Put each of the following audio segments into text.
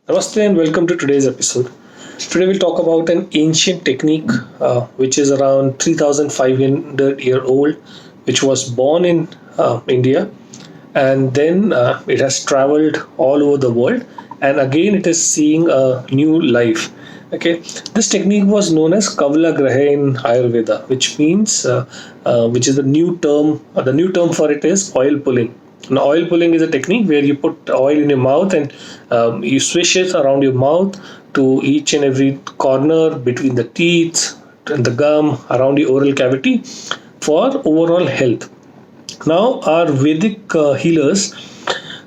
Namaste and welcome to today's episode. Today we'll talk about an ancient technique which is around 3500 year old, which was born in India, and then it has traveled all over the world, and again it is seeing a new life. Okay, this technique was known as Kavla Graha in Ayurveda, which is the new term. The new term for it is oil pulling. Now, oil pulling is a technique where you put oil in your mouth and you swish it around your mouth to each and every corner between the teeth and the gum around the oral cavity for overall health. Now, our Vedic healers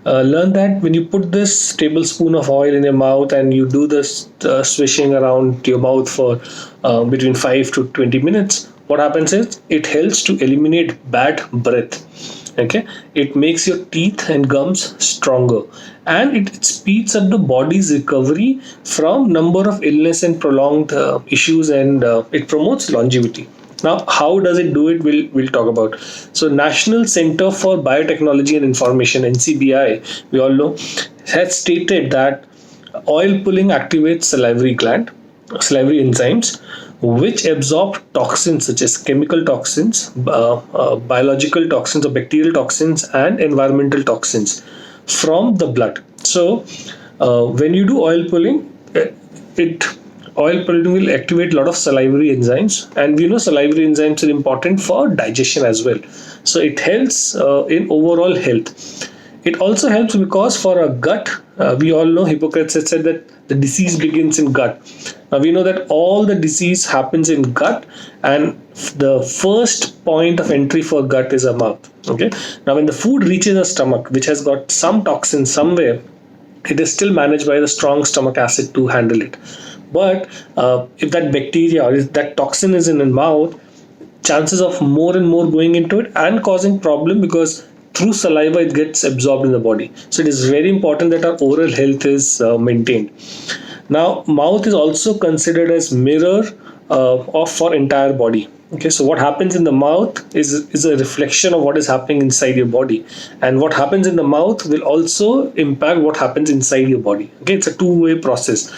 learn that when you put this tablespoon of oil in your mouth and you do this swishing around your mouth for between 5 to 20 minutes, what happens is it helps to eliminate bad breath. Okay, it makes your teeth and gums stronger, and it speeds up the body's recovery from number of illness and prolonged issues, and it promotes longevity. Now, how does it do it? We'll talk about. So, National Center for Biotechnology and Information (NCBI), we all know, has stated that oil pulling activates salivary enzymes, which absorb toxins such as chemical toxins, biological toxins or bacterial toxins, and environmental toxins from the blood. So, when you do it oil pulling will activate a lot of salivary enzymes, and we know salivary enzymes are important for digestion as well. So, it helps in overall health. It also helps because for a gut, we all know Hippocrates had said that the disease begins in gut. Now we know that all the disease happens in gut, and the first point of entry for gut is a mouth. Okay. Now when the food reaches a stomach, which has got some toxin somewhere, it is still managed by the strong stomach acid to handle it. But if that bacteria or if that toxin is in the mouth, chances of more and more going into it and causing problem, because through saliva it gets absorbed in the body. So it is very important that our oral health is maintained. Now, mouth is also considered as mirror of our entire body. Okay, so what happens in the mouth is a reflection of what is happening inside your body, and what happens in the mouth will also impact what happens inside your body. Okay, it's a two-way process.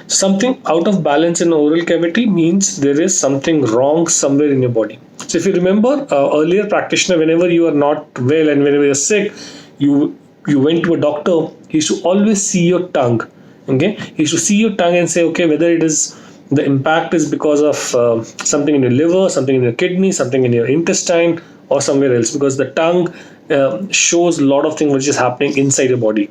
Something out of balance in oral cavity means there is something wrong somewhere in your body. So if you remember, earlier practitioner, whenever you are not well and whenever you're sick, you went to a doctor. He used to always see your tongue. Okay, he used to see your tongue and say, okay, whether it is the impact is because of something in your liver, something in your kidney, something in your intestine, or somewhere else, because the tongue shows a lot of things which is happening inside your body.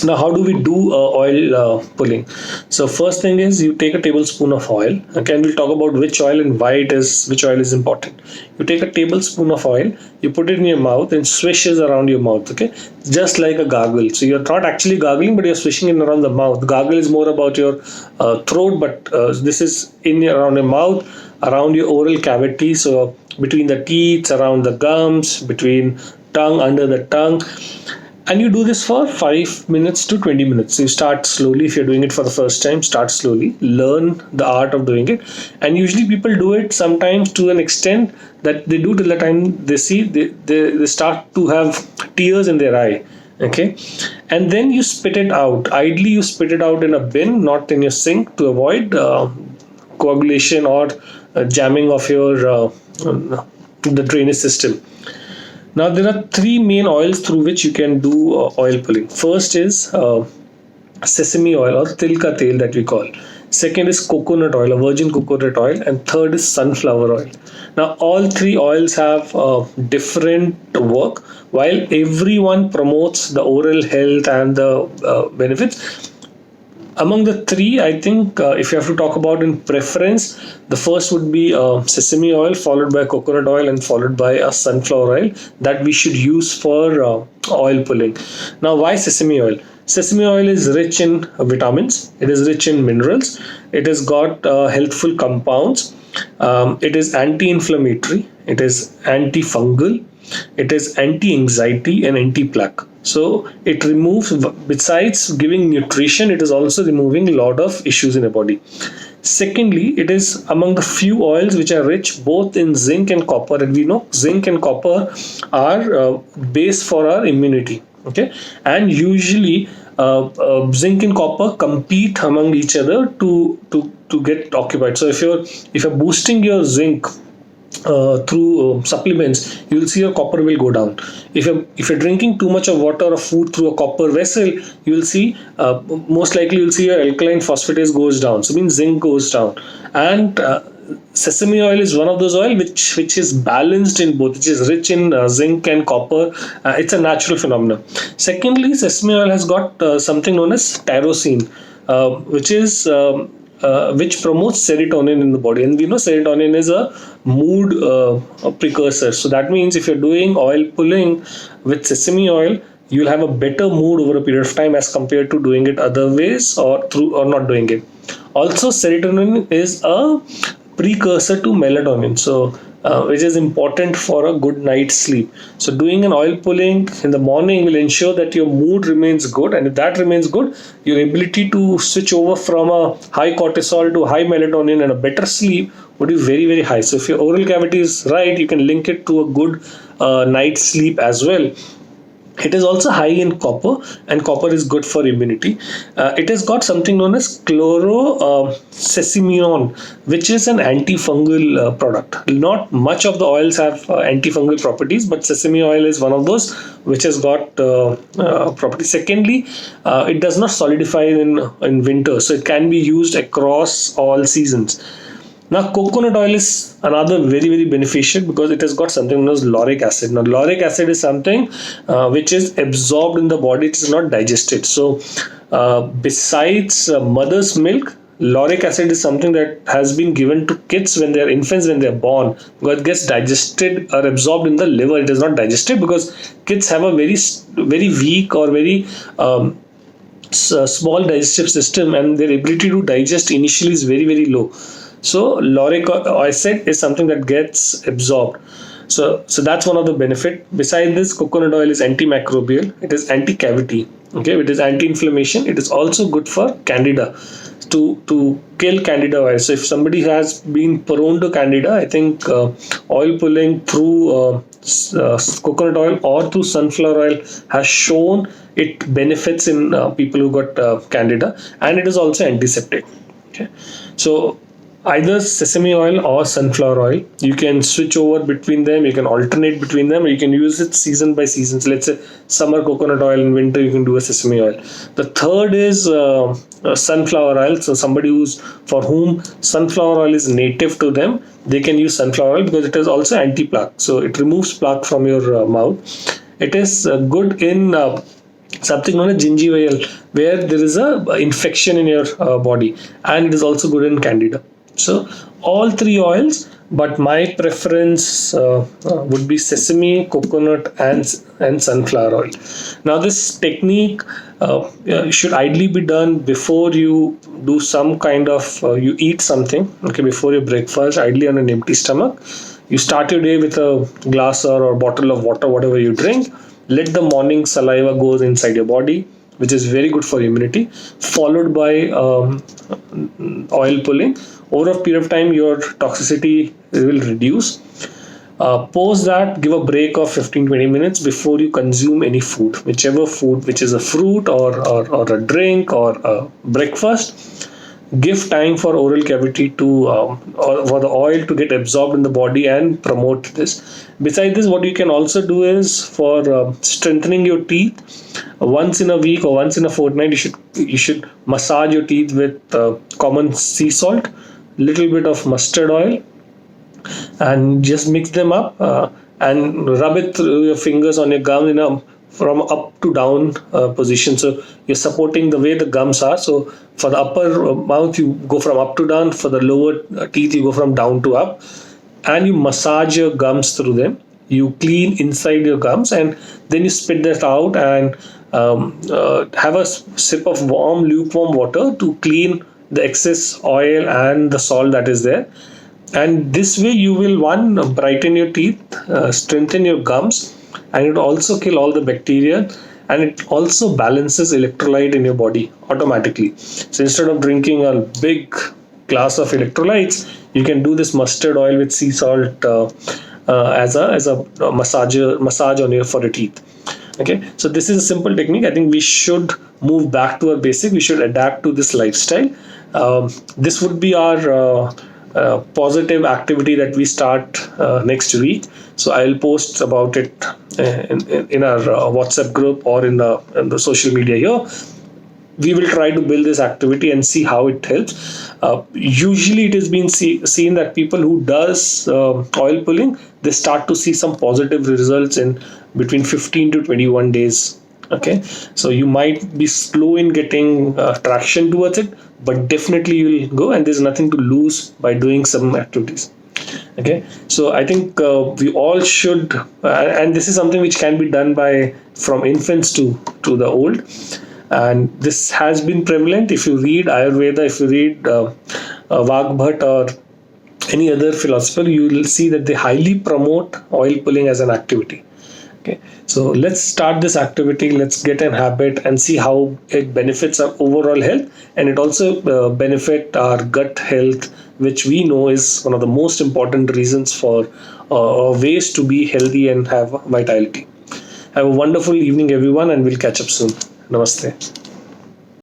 Now, how do we do oil pulling? So first thing is you take a tablespoon of oil. Okay, and we'll talk about which oil and why it is, which oil is important. You take a tablespoon of oil, you put it in your mouth and swishes around your mouth. Okay, just like a gargle. So you're not actually gargling, but you're swishing it around the mouth. Gargle is more about your throat, but this is around your mouth, around your oral cavity. So between the teeth, around the gums, between tongue, under the tongue, and you do this for 5 minutes to 20 minutes. So you start slowly. If you're doing it for the first time, start slowly, learn the art of doing it. And usually people do it sometimes to an extent that they do till the time they see they start to have tears in their eye. Okay, and then you spit it out. Ideally you spit it out in a bin, not in your sink, to avoid coagulation or jamming of your the drainage system. Now, there are three main oils through which you can do oil pulling. First is sesame oil or tilka tel that we call. Second is coconut oil, or virgin coconut oil, and third is sunflower oil. Now, all three oils have different work. While everyone promotes the oral health and the benefits, among the three, I think if you have to talk about in preference, the first would be sesame oil, followed by coconut oil, and followed by a sunflower oil that we should use for oil pulling. Now, why sesame oil? Sesame oil is rich in vitamins, it is rich in minerals, it has got healthful compounds, it is anti inflammatory, it is antifungal, it is anti-anxiety and anti-plaque. So it removes, besides giving nutrition, it is also removing a lot of issues in the body. Secondly, it is among the few oils which are rich both in zinc and copper, and we know zinc and copper are base for our immunity. Okay, and usually zinc and copper compete among each other to get occupied. So if you're boosting your zinc through supplements, you'll see your copper will go down. If you're drinking too much of water or food through a copper vessel, you'll see most likely you'll see your alkaline phosphatase goes down. So means zinc goes down, and sesame oil is one of those oil which is balanced in both, which is rich in zinc and copper. It's a natural phenomenon. Secondly, sesame oil has got something known as tyrosine, which promotes serotonin in the body, and we know serotonin is a mood precursor. So that means if you're doing oil pulling with sesame oil, you'll have a better mood over a period of time as compared to doing it other ways or not doing it. Also, serotonin is a precursor to melatonin, so which is important for a good night's sleep. So doing an oil pulling in the morning will ensure that your mood remains good, and if that remains good, your ability to switch over from a high cortisol to high melatonin and a better sleep would be very very high. So if your oral cavity is right, you can link it to a good night's sleep as well. It is also high in copper, and copper is good for immunity. It has got something known as chlorosesamione, which is an antifungal product. Not much of the oils have antifungal properties, but sesame oil is one of those which has got properties. Secondly, it does not solidify in winter, so it can be used across all seasons. Now, coconut oil is another very, very beneficial because it has got something known as lauric acid. Now, lauric acid is something which is absorbed in the body, it is not digested. So, besides mother's milk, lauric acid is something that has been given to kids when they are infants, when they are born, because it gets digested or absorbed in the liver. It is not digested because kids have a very weak or very small digestive system, and their ability to digest initially is very, very low. So lauric acid is something that gets absorbed. So that's one of the benefit. Besides this, coconut oil is antimicrobial. It is anti-cavity. Okay, it is anti-inflammation. It is also good for candida, to kill candida virus. So if somebody has been prone to candida, I think oil pulling through coconut oil or through sunflower oil has shown it benefits in people who got candida, and it is also antiseptic. Okay, so either sesame oil or sunflower oil, you can switch over between them, you can alternate between them, or you can use it season by season. So let's say summer coconut oil, in winter you can do a sesame oil. The third is sunflower oil. So somebody for whom sunflower oil is native to them, they can use sunflower oil because it is also anti-plaque, so it removes plaque from your mouth. It is good in something known as gingival, where there is a infection in your body, and it is also good in candida. So all three oils, but my preference would be sesame, coconut, and sunflower oil. Now this technique should ideally be done before you do some kind of you eat something. Okay, before your breakfast, ideally on an empty stomach. You start your day with a glass or bottle of water, whatever you drink. Let the morning saliva goes inside your body, which is very good for immunity, followed by oil pulling. Over a period of time, your toxicity will reduce. Post that, give a break of 15-20 minutes before you consume any food, whichever food, which is a fruit or a drink or a breakfast. Give time for oral cavity to or for the oil to get absorbed in the body and promote this. Besides this, what you can also do is for strengthening your teeth. Once in a week or once in a fortnight, you should massage your teeth with common sea salt, little bit of mustard oil, and just mix them up and rub it through your fingers on your gum from up to down position. So you're supporting the way the gums are. So for the upper mouth, you go from up to down. For the lower teeth, you go from down to up, and you massage your gums through them. You clean inside your gums, and then you spit that out and have a sip of lukewarm water to clean the excess oil and the salt that is there. And this way you will brighten your teeth, strengthen your gums, and it also kill all the bacteria, and it also balances electrolyte in your body automatically. So instead of drinking a big glass of electrolytes, you can do this mustard oil with sea salt as a massage for your teeth. Okay, so this is a simple technique. I think we should move back to our basic. We should adapt to this lifestyle. This would be our positive activity that we start next week. So I'll post about it in our WhatsApp group or in the social media here. We will try to build this activity and see how it helps. Usually it has been seen that people who does oil pulling, they start to see some positive results in between 15 to 21 days. Okay, so you might be slow in getting traction towards it, but definitely you will go, and there's nothing to lose by doing some activities. Okay, so I think we all should, and this is something which can be done by from infants to the old, and this has been prevalent. If you read Ayurveda, if you read Vagbhat or any other philosopher, you will see that they highly promote oil pulling as an activity. Okay, so let's start this activity. Let's get an habit and see how it benefits our overall health, and it also benefit our gut health, which we know is one of the most important reasons for ways to be healthy and have vitality. Have a wonderful evening, everyone, and we'll catch up soon. Namaste.